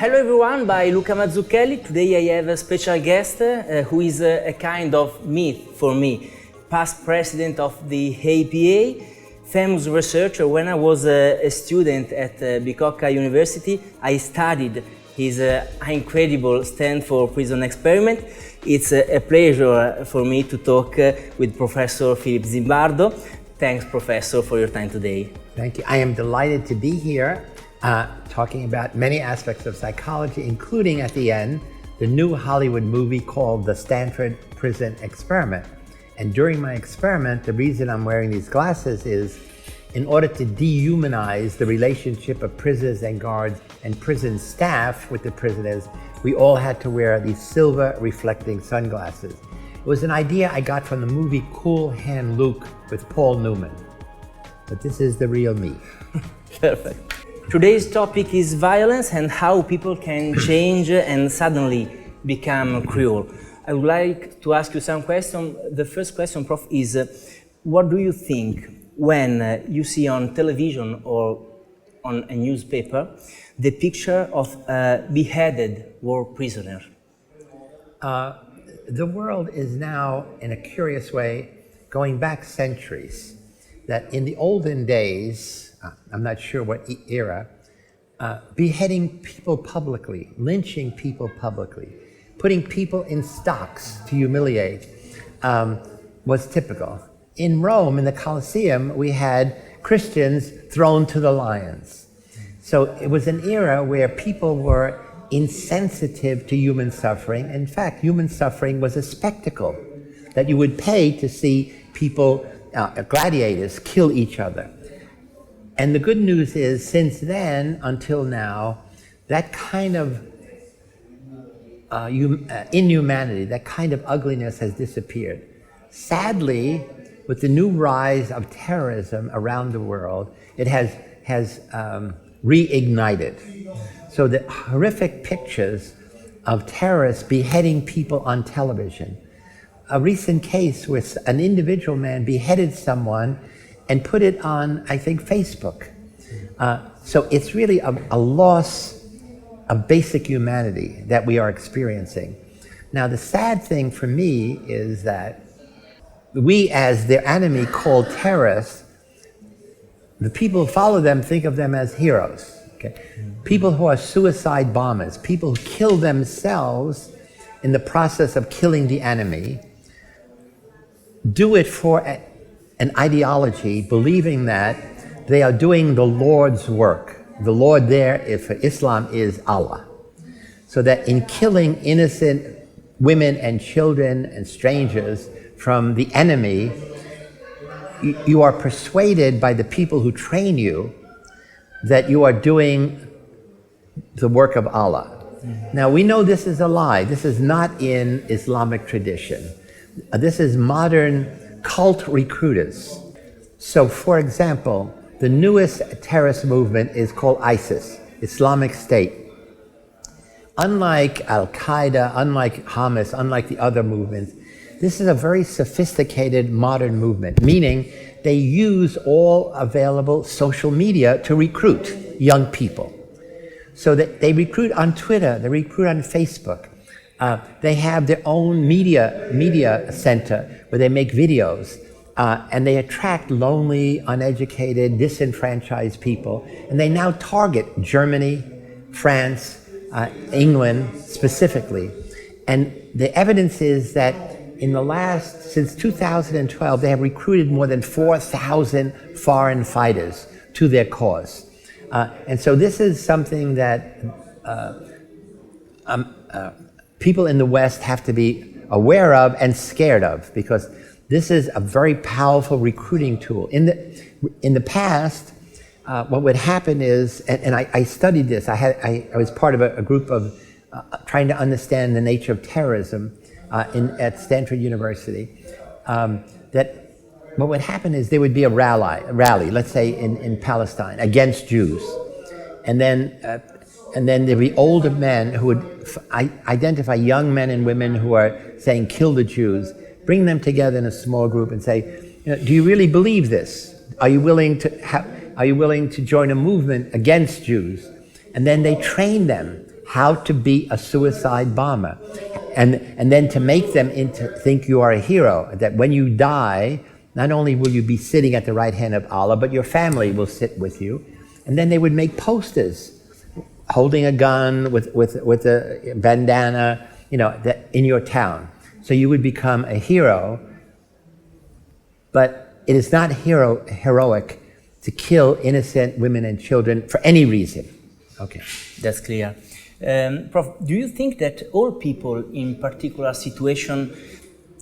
Hello everyone, by Luca Mazzucchelli. Today I have a special guest who is a kind of myth for me. Past president of the APA, famous researcher. When I was a student at Bicocca University, I studied his incredible Stanford prison experiment. It's a pleasure for me to talk with Professor Philip Zimbardo. Thanks, Professor, for your time today. Thank you. I am delighted to be here talking about many aspects of psychology, including at the end, the new Hollywood movie called The Stanford Prison Experiment. And during my experiment, the reason I'm wearing these glasses is in order to dehumanize the relationship of prisoners and guards and prison staff with the prisoners, we all had to wear these silver reflecting sunglasses. It was an idea I got from the movie Cool Hand Luke with Paul Newman. But this is the real me. Perfect. Today's topic is violence and how people can change and suddenly become cruel. I would like to ask you some questions. The first question, Prof, is what do you think when you see on television or on a newspaper the picture of a beheaded war prisoner? The world is now, in a curious way, going back centuries. That in the olden days, I'm not sure what era, beheading people publicly, lynching people publicly, putting people in stocks to humiliate was typical. In Rome, in the Colosseum, we had Christians thrown to the lions. So it was an era where people were insensitive to human suffering. In fact, human suffering was a spectacle that you would pay to see people, gladiators, kill each other. And the good news is, since then until now, that kind of inhumanity, that kind of ugliness has disappeared. Sadly, with the new rise of terrorism around the world, it has reignited. So the horrific pictures of terrorists beheading people on television. A recent case where an individual man beheaded someone and put it on, I think, Facebook. So it's really a loss of basic humanity that we are experiencing. Now, the sad thing for me is that we, as their enemy called terrorists, the people who follow them think of them as heroes. Okay? People who are suicide bombers, people who kill themselves in the process of killing the enemy, do it for an ideology, believing that they are doing the Lord's work. The Lord there, for Islam, is Allah. So that in killing innocent women and children and strangers from the enemy, you are persuaded by the people who train you that you are doing the work of Allah. Now, we know this is a lie. This is not in Islamic tradition. This is modern cult recruiters. So, for example, the newest terrorist movement is called ISIS, Islamic State. Unlike Al-Qaeda, unlike Hamas, unlike the other movements, this is a very sophisticated modern movement, meaning they use all available social media to recruit young people. So that they recruit on Twitter, they recruit on Facebook. They have their own media center where they make videos, and they attract lonely, uneducated, disenfranchised people. And they now target Germany, France, England specifically. And the evidence is that since 2012, they have recruited more than 4,000 foreign fighters to their cause. And so this is something that people in the West have to be aware of and scared of, because this is a very powerful recruiting tool. In the past, what would happen is, and I studied this, I was part of a group of trying to understand the nature of terrorism at Stanford University, that what would happen is there would be a rally, let's say in Palestine, against Jews. And then there'd be older men who would identify young men and women who are saying, kill the Jews, bring them together in a small group and say, do you really believe this? Are you willing to join a movement against Jews? And then they train them how to be a suicide bomber. And then to make them think you are a hero, that when you die, not only will you be sitting at the right hand of Allah, but your family will sit with you. And then they would make posters holding a gun with a bandana, in your town. So you would become a hero, but it is not heroic to kill innocent women and children for any reason. Okay. That's clear. Prof, do you think that all people in particular situation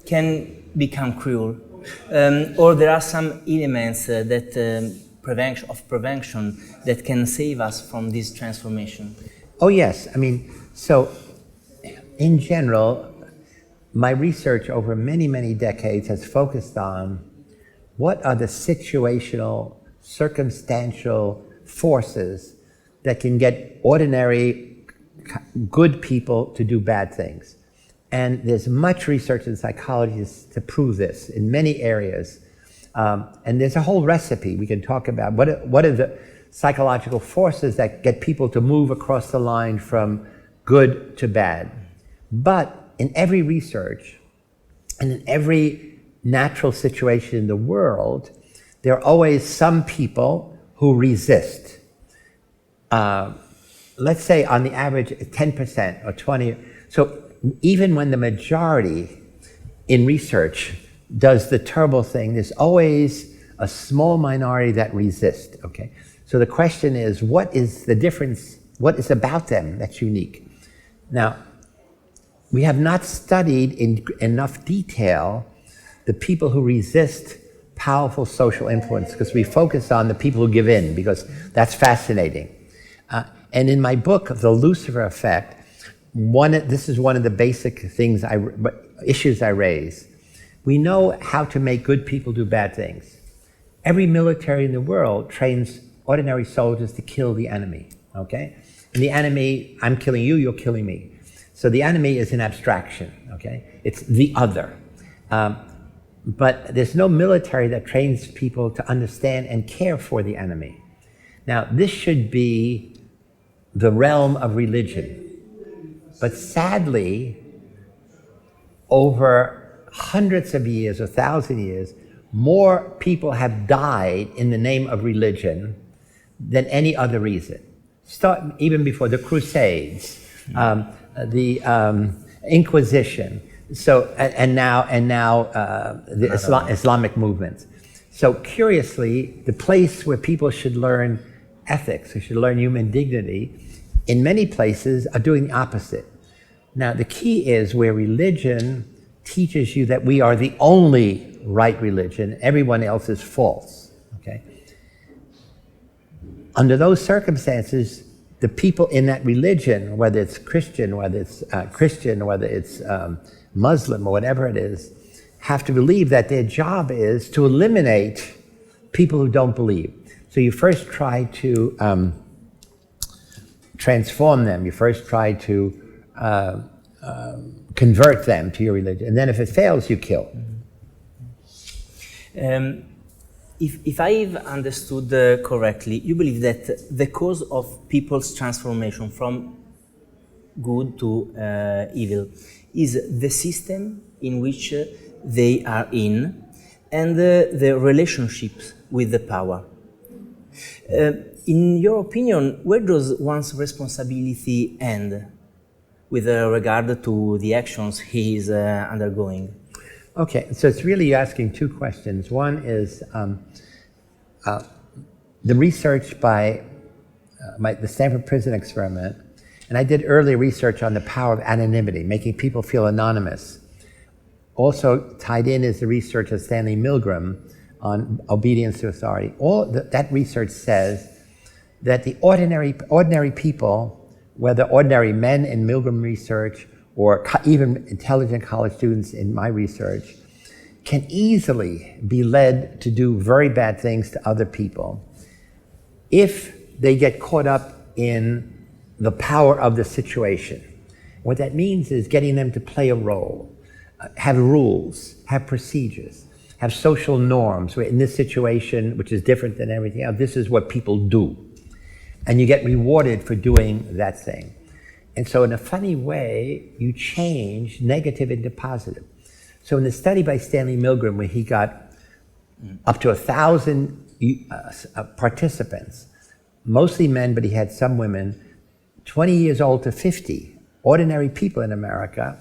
can become cruel? Or there are some elements that prevention that can save us from this transformation? Oh yes, so in general, my research over many, many decades has focused on what are the situational, circumstantial forces that can get ordinary, good people to do bad things. And there's much research in psychology to prove this in many areas. And there's a whole recipe we can talk about. What are the psychological forces that get people to move across the line from good to bad? But in every research and in every natural situation in the world, there are always some people who resist. Let's say on the average 10% or 20%. So even when the majority in research does the terrible thing, there's always a small minority that resist, okay? So the question is, what is the difference? What is about them that's unique? Now, we have not studied in enough detail the people who resist powerful social influence, because we focus on the people who give in, because that's fascinating. And in my book, The Lucifer Effect, this is one of the basic issues I raise. We know how to make good people do bad things. Every military in the world trains ordinary soldiers to kill the enemy, okay? And the enemy, I'm killing you, you're killing me. So the enemy is an abstraction, okay? It's the other. But there's no military that trains people to understand and care for the enemy. Now, this should be the realm of religion. But sadly, over hundreds of years or 1,000 years, more people have died in the name of religion than any other reason. Start even before the Crusades, the Inquisition, and now the Islamic movement. So curiously, the place where people should learn ethics, who should learn human dignity, in many places are doing the opposite. Now, the key is where religion teaches you that we are the only right religion, everyone else is false, okay? Under those circumstances, the people in that religion, whether it's Christian, whether it's Muslim, or whatever it is, have to believe that their job is to eliminate people who don't believe. So you first try to transform them. You first try to convert them to your religion. And then if it fails, you kill. If I've understood correctly, you believe that the cause of people's transformation from good to evil is the system in which they are in and the relationships with the power. In your opinion, where does one's responsibility end with regard to the actions he is undergoing? Okay, so it's really asking two questions. One is the research by the Stanford prison experiment, and I did early research on the power of anonymity, making people feel anonymous. Also tied in is the research of Stanley Milgram on obedience to authority. That research says that the ordinary people, whether ordinary men in Milgram research or even intelligent college students in my research, can easily be led to do very bad things to other people if they get caught up in the power of the situation. What that means is getting them to play a role, have rules, have procedures, have social norms, where in this situation, which is different than everything else, this is what people do. And you get rewarded for doing that thing. And so in a funny way, you change negative into positive. So in the study by Stanley Milgram, where he got up to 1,000 participants, mostly men, but he had some women, 20 years old to 50, ordinary people in America,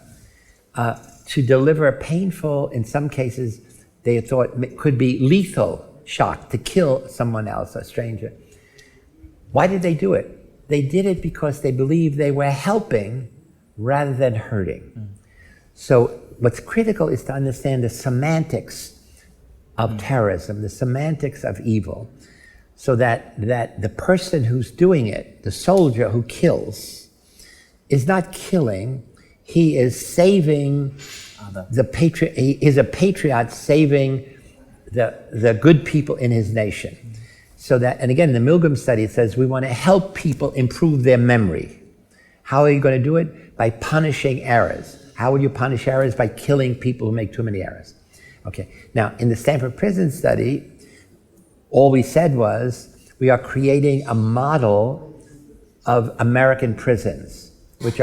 to deliver a painful, in some cases, they thought could be lethal shock to kill someone else, a stranger. Why did they do it? They did it because they believed they were helping rather than hurting. So what's critical is to understand the semantics of terrorism, the semantics of evil, so that the person who's doing it, the soldier who kills, is not killing, he is saving he is a patriot saving the good people in his nation. So that, and again, the Milgram study, it says we want to help people improve their memory. How are you going to do it? By punishing errors. How will you punish errors? By killing people who make too many errors. Okay, now in the Stanford prison study, all we said was we are creating a model of American prisons, which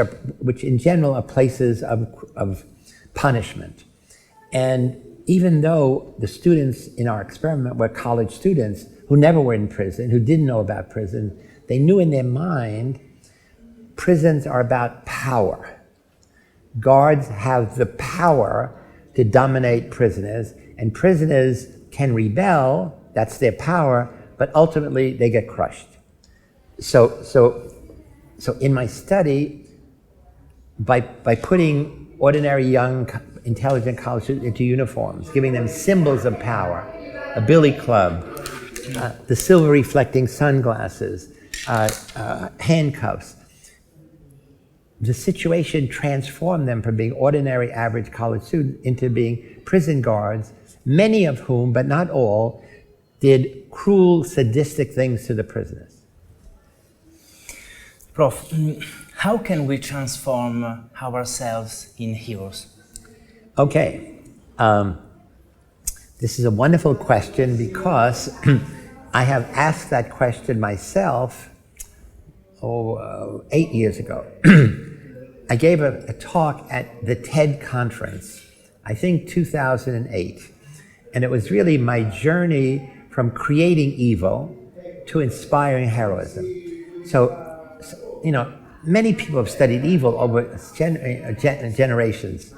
in general are places of punishment. And even though the students in our experiment were college students who never were in prison, who didn't know about prison, they knew in their mind prisons are about power. Guards have the power to dominate prisoners, and prisoners can rebel, that's their power, but ultimately they get crushed. So in my study, by putting ordinary young intelligent college students into uniforms, giving them symbols of power, a billy club, the silver reflecting sunglasses, handcuffs, the situation transformed them from being ordinary average college students into being prison guards, many of whom, but not all, did cruel, sadistic things to the prisoners. Prof, how can we transform ourselves in heroes? Okay, this is a wonderful question because I have asked that question myself 8 years ago. I gave a talk at the TED conference, I think 2008, and it was really my journey from creating evil to inspiring heroism. So you know, many people have studied evil over generations.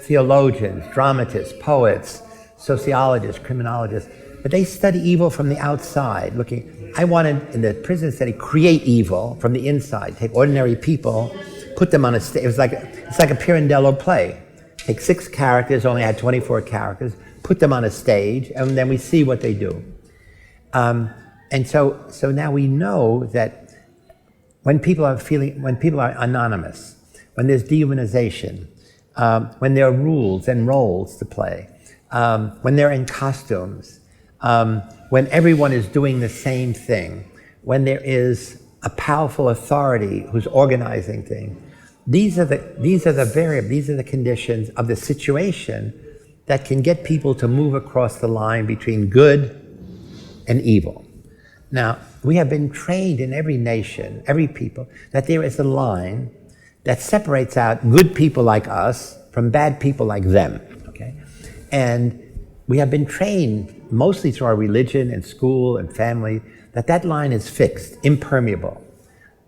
Theologians, dramatists, poets, sociologists, criminologists, but they study evil from the outside, looking. I wanted, in the prison study, create evil from the inside, take ordinary people, put them on a stage. It's like a Pirandello play. Take 6 characters, only had 24 characters, put them on a stage, and then we see what they do. And so now we know that when people are anonymous, when there's dehumanization, when there are rules and roles to play, when they're in costumes, when everyone is doing the same thing, when there is a powerful authority who's organizing things, these are the conditions of the situation that can get people to move across the line between good and evil. Now, we have been trained in every nation, every people, that there is a line that separates out good people like us from bad people like them, okay? And we have been trained, mostly through our religion and school and family, that line is fixed, impermeable.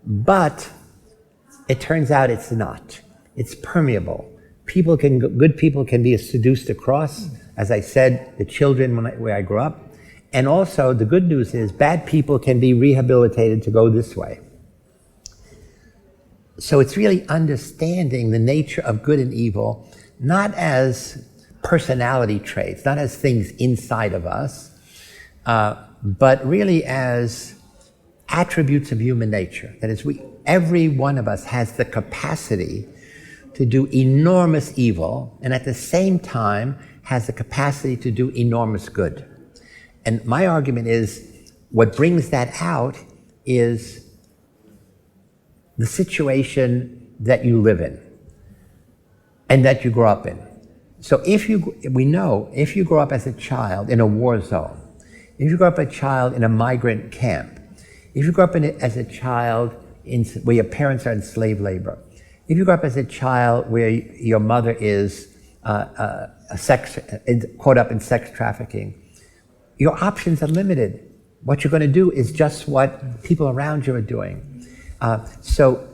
But it turns out it's not. It's permeable. Good people can be seduced across, as I said, the children where I grew up. And also, the good news is bad people can be rehabilitated to go this way. So it's really understanding the nature of good and evil, not as personality traits, not as things inside of us, but really as attributes of human nature. That is, every one of us has the capacity to do enormous evil, and at the same time has the capacity to do enormous good. And my argument is, what brings that out is the situation that you live in and that you grow up in. So we know if you grow up as a child in a war zone, if you grow up as a child in a migrant camp, if you grow up as a child where your parents are in slave labor, If you grew up as a child where your mother is caught up in sex trafficking, your options are limited. What you're going to do is just what people around you are doing. So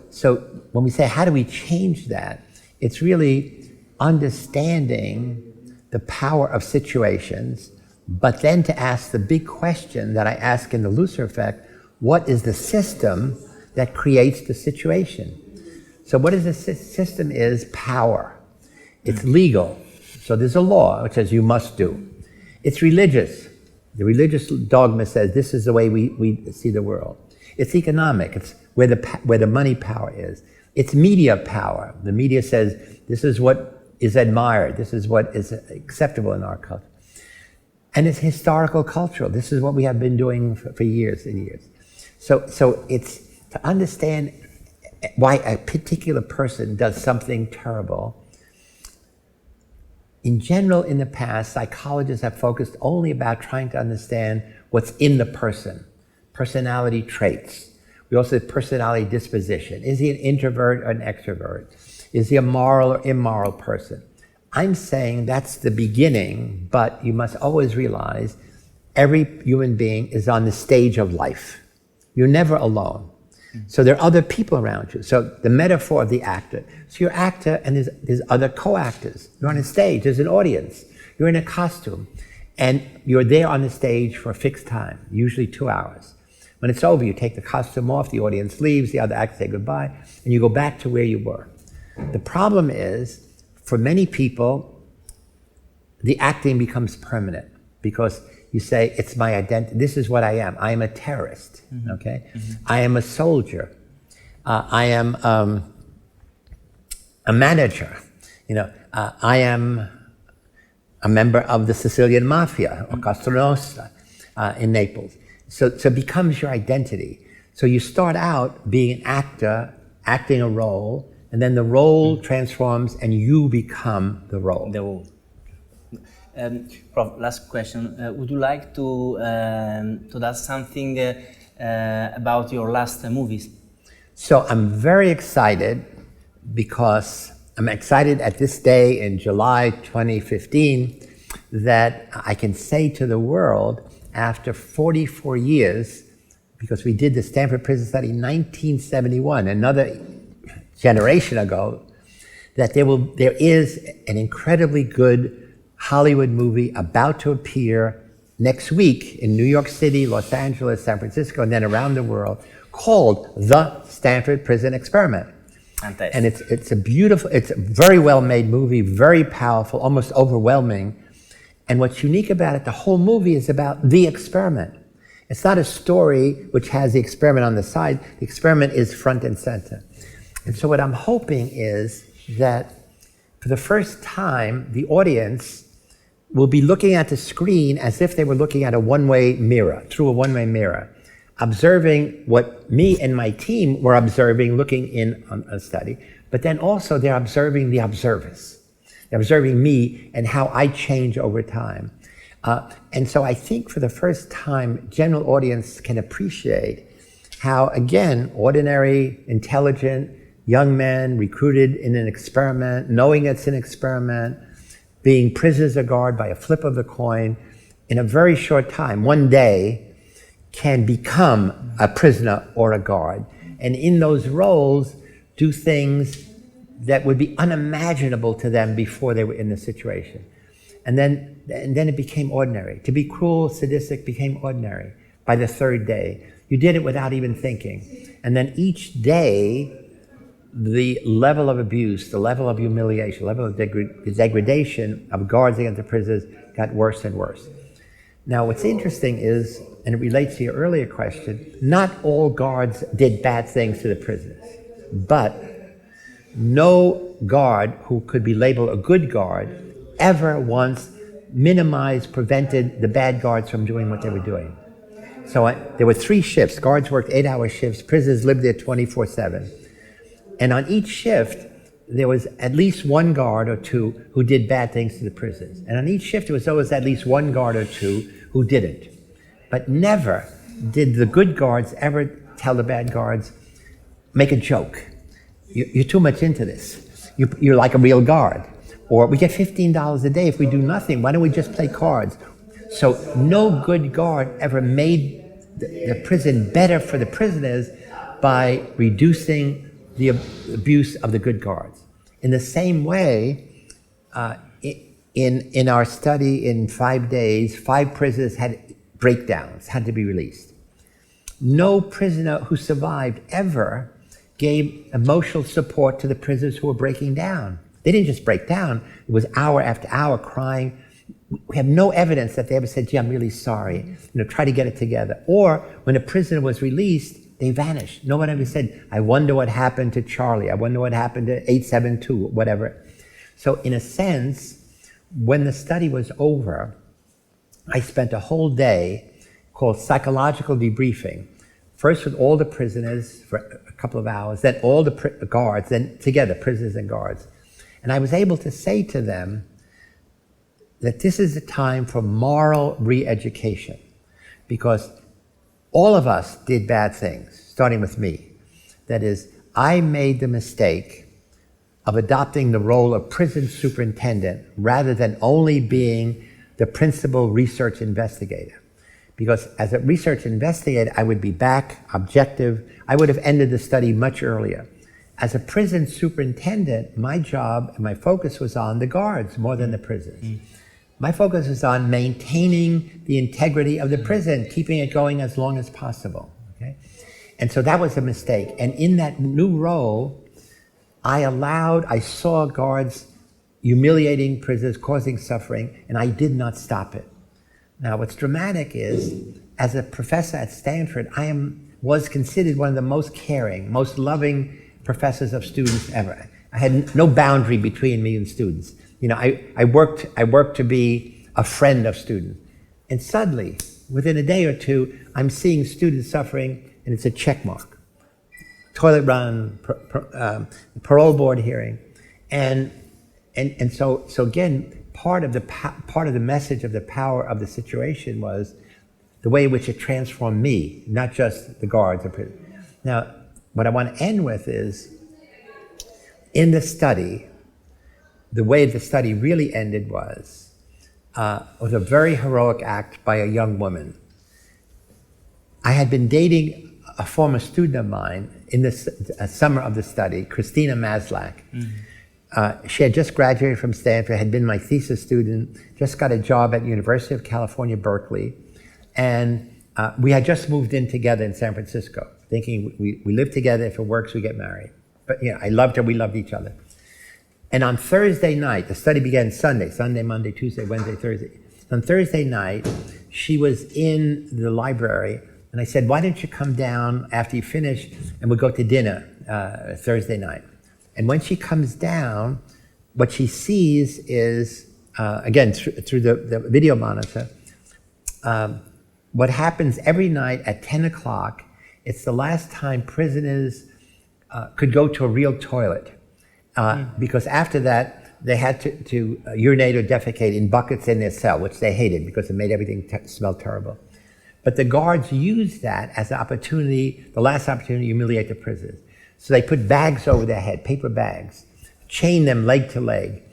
when we say, how do we change that? It's really understanding the power of situations, but then to ask the big question that I ask in the Lucifer effect: what is the system that creates the situation? So what is the system is power. It's legal. So there's a law which says you must do. It's religious. The religious dogma says this is the way we see the world. It's economic. It's where the money power is. It's media power. The media says this is what is admired. This is what is acceptable in our culture. And it's historical cultural. This is what we have been doing for years and years. So it's to understand why a particular person does something terrible. In general, in the past, psychologists have focused only about trying to understand what's in the person, personality traits. We also have personality disposition. Is he an introvert or an extrovert? Is he a moral or immoral person? I'm saying that's the beginning, but you must always realize every human being is on the stage of life. You're never alone. So there are other people around you. So the metaphor of the actor. So you're actor and there's other co-actors. You're on a stage, there's an audience. You're in a costume. And you're there on the stage for a fixed time, usually 2 hours. When it's over, you take the costume off, the audience leaves, the other actors say goodbye, and you go back to where you were. The problem is, for many people, the acting becomes permanent because you say, it's my identity, this is what I am. I am a terrorist, okay? I am a soldier. I am a manager. I am a member of the Sicilian Mafia, or Costa Nostra in Naples. So it becomes your identity. So you start out being an actor, acting a role, and then the role transforms and you become the role. The role. Prof, last question. Would you like to tell something about your last movies? So I'm very excited because I'm excited at this day in July 2015 that I can say to the world after 44 years, because we did the Stanford Prison Study in 1971, another generation ago, that there is an incredibly good Hollywood movie about to appear next week in New York City, Los Angeles, San Francisco, and then around the world, called The Stanford Prison Experiment. Fantastic. And it's a very well-made movie, very powerful, almost overwhelming. And what's unique about it, the whole movie is about the experiment. It's not a story which has the experiment on the side. The experiment is front and center. And so what I'm hoping is that for the first time, the audience will be looking at the screen as if they were looking at a one-way mirror, through a one-way mirror, observing what me and my team were observing, looking in on a study, but then also they're observing the observers. They're observing me and how I change over time. And so I think for the first time, general audience can appreciate how, again, ordinary, intelligent, young men recruited in an experiment, knowing it's an experiment, being prisoners of guard by a flip of the coin, in a very short time, one day, can become a prisoner or a guard. And in those roles, do things that would be unimaginable to them before they were in the situation. And then it became ordinary. To be cruel, sadistic became ordinary by the third day. You did it without even thinking. And then each day, the level of abuse, the level of humiliation, the level of degradation of guards against the prisoners got worse and worse. Now, what's interesting is, and it relates to your earlier question, not all guards did bad things to the prisoners, but no guard who could be labeled a good guard ever once minimized, prevented the bad guards from doing what they were doing. So there were 3 shifts. Guards worked 8-hour shifts. Prisoners lived there 24/7. And on each shift, there was at least one guard or two who did bad things to the prisoners. And on each shift, there was always at least one guard or two who didn't. But never did the good guards ever tell the bad guards, make a joke. you're too much into this. You're like a real guard. Or we get $15 a day if we do nothing. Why don't we just play cards? So no good guard ever made the prison better for the prisoners by reducing the abuse of the good guards. In the same way, in our study in 5 days, 5 prisoners had breakdowns, had to be released. No prisoner who survived ever gave emotional support to the prisoners who were breaking down. They didn't just break down, it was hour after hour crying. We have no evidence that they ever said, gee, I'm really sorry, try to get it together. Or when a prisoner was released, they vanished. No one ever said, I wonder what happened to Charlie, I wonder what happened to 872, whatever. So in a sense, when the study was over, I spent a whole day called psychological debriefing. First with all the prisoners for a couple of hours, then all the guards, then together, prisoners and guards. And I was able to say to them that this is a time for moral re-education, because all of us did bad things, starting with me. That is, I made the mistake of adopting the role of prison superintendent rather than only being the principal research investigator. Because as a research investigator, I would be back, objective. I would have ended the study much earlier. As a prison superintendent, my job and my focus was on the guards more than the prisoners. My focus was on maintaining the integrity of the prison, keeping it going as long as possible. Okay? And so that was a mistake. And in that new role, I saw guards humiliating prisoners, causing suffering, and I did not stop it. Now, what's dramatic is, as a professor at Stanford, was considered one of the most caring, most loving professors of students ever. I had no boundary between me and students. I worked to be a friend of students. And suddenly, within a day or two, I'm seeing students suffering, and it's a check mark. Toilet run, parole board hearing. And so again, part of the message of the power of the situation was the way in which it transformed me, not just the guards. Now, what I want to end with is, in the study, the way the study really ended was a very heroic act by a young woman. I had been dating a former student of mine in the summer of the study, Christina Maslach. She had just graduated from Stanford, had been my thesis student, just got a job at University of California, Berkeley, and we had just moved in together in San Francisco, thinking we live together, if it works, we get married. But I loved her, we loved each other. And on Thursday night, the study began Sunday, Monday, Tuesday, Wednesday, Thursday. On Thursday night, she was in the library, and I said, why don't you come down after you finish, and we'll go to dinner Thursday night. And when she comes down, what she sees is, again, through the video monitor, what happens every night at 10 o'clock, it's the last time prisoners could go to a real toilet. Because after that, they had to urinate or defecate in buckets in their cell, which they hated because it made everything smell terrible. But the guards used that as an opportunity, the last opportunity to humiliate the prisoners. So they put bags over their head, paper bags, chained them leg to leg,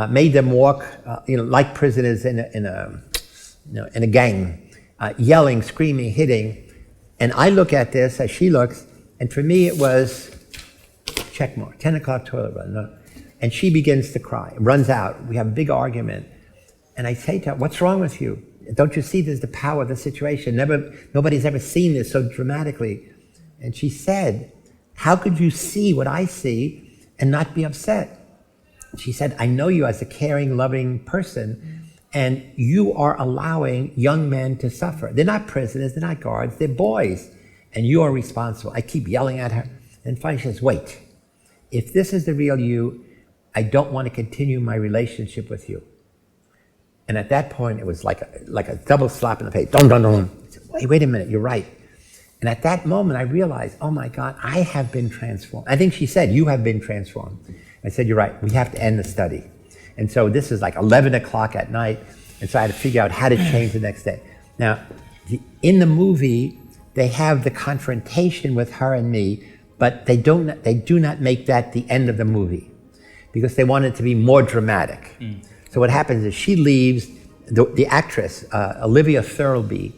made them walk, like prisoners in a gang, yelling, screaming, hitting. And I look at this as she looks, and for me it was check mark, 10 o'clock toilet run. No. And she begins to cry, runs out. We have a big argument. And I say to her, what's wrong with you? Don't you see there's the power of the situation? Nobody's ever seen this so dramatically. And she said, how could you see what I see and not be upset? She said, I know you as a caring, loving person, and you are allowing young men to suffer. They're not prisoners, they're not guards, they're boys. And you are responsible. I keep yelling at her. And finally she says, wait. If this is the real you, I don't want to continue my relationship with you. And at that point, it was like a double slap in the face. Dun, dun, dun. I said, wait a minute, you're right. And at that moment, I realized, oh my God, I have been transformed. I think she said, you have been transformed. I said, you're right, we have to end the study. And so this is like 11 o'clock at night, and so I had to figure out how to change the next day. Now, in the movie, they have the confrontation with her and me, but they do not make that the end of the movie, because they want it to be more dramatic. So what happens is she leaves, the actress, Olivia Thirlby,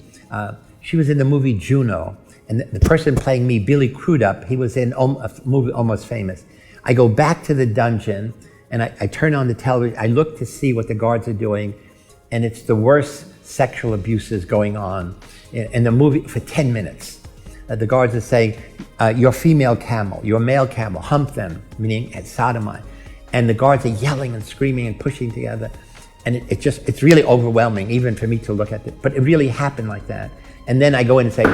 she was in the movie Juno, and the person playing me, Billy Crudup, he was in a movie Almost Famous. I go back to the dungeon, and I turn on the television, I look to see what the guards are doing, and it's the worst sexual abuses going on in the movie for 10 minutes. The guards are saying, your female camel, your male camel, hump them, meaning at sodomize. And the guards are yelling and screaming and pushing together. And it's really overwhelming, even for me to look at it. But it really happened like that. And then I go in and say,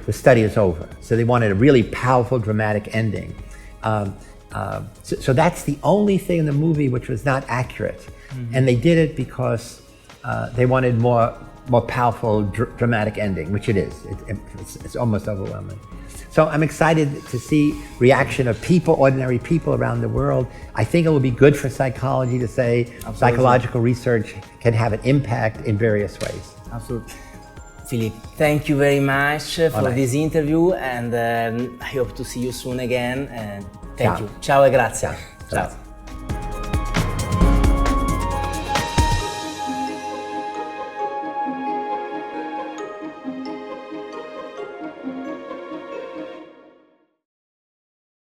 the study is over. So they wanted a really powerful, dramatic ending. So that's the only thing in the movie which was not accurate. And they did it because they wanted more powerful, dramatic ending, which it is. It's almost overwhelming. So I'm excited to see reaction of people, ordinary people around the world. I think it will be good for psychology to say Absolutely. Psychological research can have an impact in various ways. Absolutely. Philip, thank you very much for this interview, and I hope to see you soon again. And thank you. Ciao e grazie. Ciao.